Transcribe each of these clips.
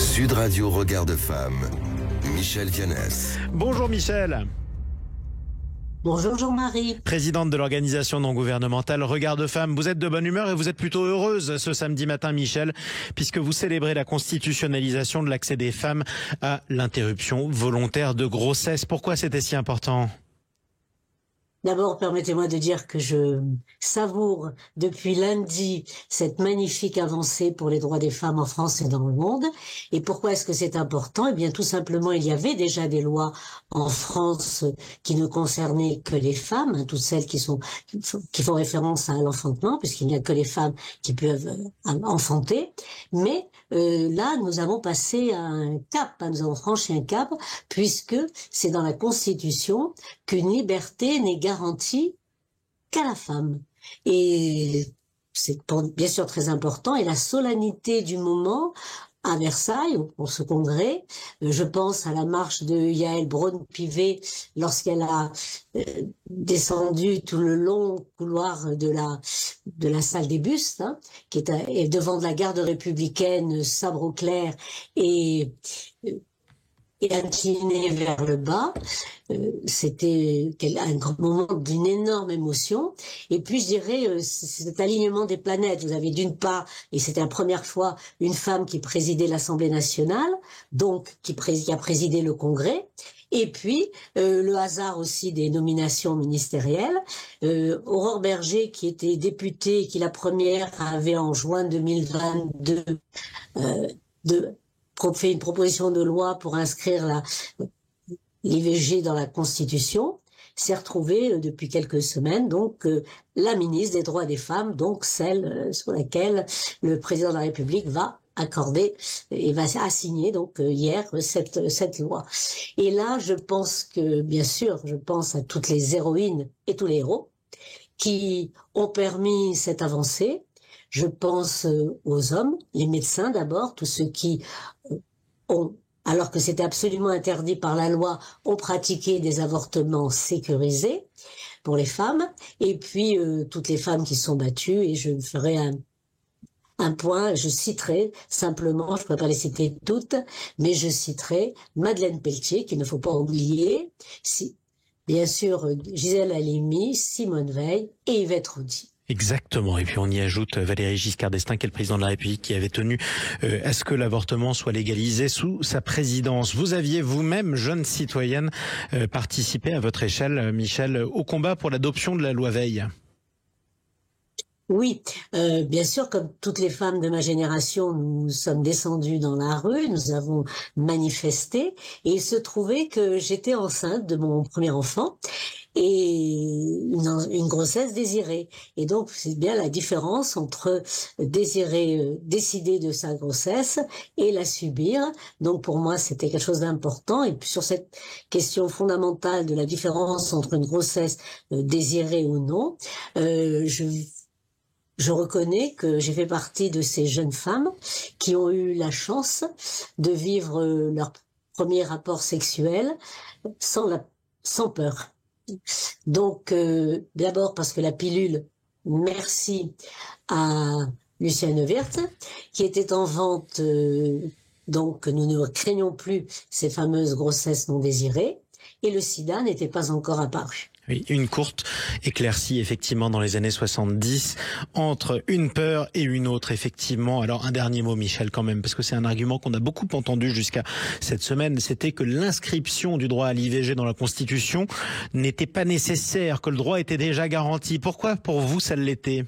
Sud Radio Regard de Femme, Michel Viannès. Bonjour Michel. Bonjour Jean-Marie. Présidente de l'organisation non gouvernementale Regard de Femme, vous êtes de bonne humeur et vous êtes plutôt heureuse ce samedi matin Michel, puisque vous célébrez la constitutionnalisation de l'accès des femmes à l'interruption volontaire de grossesse. Pourquoi c'était si important ? D'abord, permettez-moi de dire que je savoure depuis lundi cette magnifique avancée pour les droits des femmes en France et dans le monde. Et pourquoi est-ce que c'est important ? Eh bien, tout simplement, il y avait déjà des lois en France qui ne concernaient que les femmes, toutes celles qui font référence à l'enfantement, puisqu'il n'y a que les femmes qui peuvent enfanter. Mais là, nous avons passé un cap, nous avons franchi un cap, puisque c'est dans la Constitution qu'une liberté n'est garantie qu'à la femme. Et c'est bien sûr très important. Et la solennité du moment à Versailles, pour ce congrès, je pense à la marche de Yaël Braun-Pivet lorsqu'elle a descendu tout le long couloir de la salle des bustes, qui est devant de la garde républicaine, sabre au clair et incliné vers le bas. C'était un grand moment d'une énorme émotion. Et puis, je dirais, cet alignement des planètes. Vous avez d'une part, et c'était la première fois, une femme qui présidait l'Assemblée nationale, donc qui a présidé le Congrès. Et puis, le hasard aussi des nominations ministérielles. Aurore Berger, qui était députée, qui la première avait en juin 2022 fait une proposition de loi pour inscrire l'IVG dans la Constitution, s'est retrouvée depuis quelques semaines donc la ministre des droits des femmes, donc celle sur laquelle le président de la République va accorder et va assigner donc hier cette loi. Et là, je pense que, bien sûr, je pense à toutes les héroïnes et tous les héros qui ont permis cette avancée. Je pense aux hommes, les médecins d'abord, tous ceux qui ont, alors que c'était absolument interdit par la loi, ont pratiqué des avortements sécurisés pour les femmes, et puis toutes les femmes qui sont battues, et je ferai un point, je citerai simplement, je ne pourrais pas les citer toutes, mais je citerai Madeleine Pelletier, qu'il ne faut pas oublier, bien sûr Gisèle Halimi, Simone Veil et Yvette Roudy. Exactement. Et puis on y ajoute Valéry Giscard d'Estaing, qui est le président de la République, qui avait tenu à ce que l'avortement soit légalisé sous sa présidence. Vous aviez vous-même, jeune citoyenne, participé à votre échelle, Michel, au combat pour l'adoption de la loi Veil. Oui, bien sûr, comme toutes les femmes de ma génération, nous sommes descendues dans la rue, nous avons manifesté, et il se trouvait que j'étais enceinte de mon premier enfant, et une grossesse désirée. Et donc, c'est bien la différence entre décider de sa grossesse et la subir. Donc, pour moi, c'était quelque chose d'important. Et puis, sur cette question fondamentale de la différence entre une grossesse désirée ou non, je reconnais que j'ai fait partie de ces jeunes femmes qui ont eu la chance de vivre leur premier rapport sexuel sans peur. Donc, d'abord parce que la pilule, merci à Lucien Neuwirth, qui était en vente, donc nous ne craignons plus ces fameuses grossesses non désirées, et le sida n'était pas encore apparu. Oui, une courte éclaircie effectivement dans les années 70 entre une peur et une autre effectivement. Alors un dernier mot Michel quand même, parce que c'est un argument qu'on a beaucoup entendu jusqu'à cette semaine, c'était que l'inscription du droit à l'IVG dans la Constitution n'était pas nécessaire, que le droit était déjà garanti. Pourquoi pour vous ça l'était ?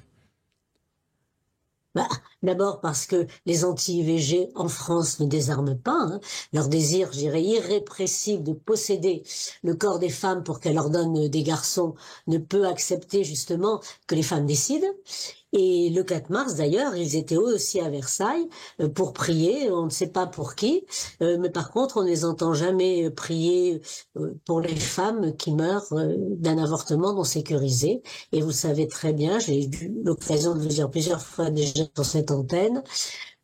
D'abord parce que les anti-IVG en France ne désarment pas. Leur désir, je dirais, irrépressible de posséder le corps des femmes pour qu'elles leur donnent des garçons ne peut accepter justement que les femmes décident. Et le 4 mars, d'ailleurs, ils étaient eux aussi à Versailles pour prier. On ne sait pas pour qui, mais par contre, on ne les entend jamais prier pour les femmes qui meurent d'un avortement non sécurisé. Et vous savez très bien, j'ai eu l'occasion de le dire plusieurs fois déjà sur cette antenne,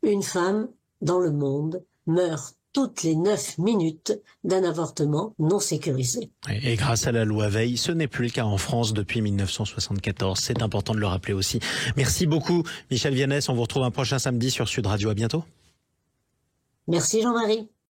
une femme dans le monde meurt toutes les 9 minutes d'un avortement non sécurisé. Et grâce à la loi Veil, ce n'est plus le cas en France depuis 1974. C'est important de le rappeler aussi. Merci beaucoup, Michel Viannès. On vous retrouve un prochain samedi sur Sud Radio. À bientôt. Merci Jean-Marie.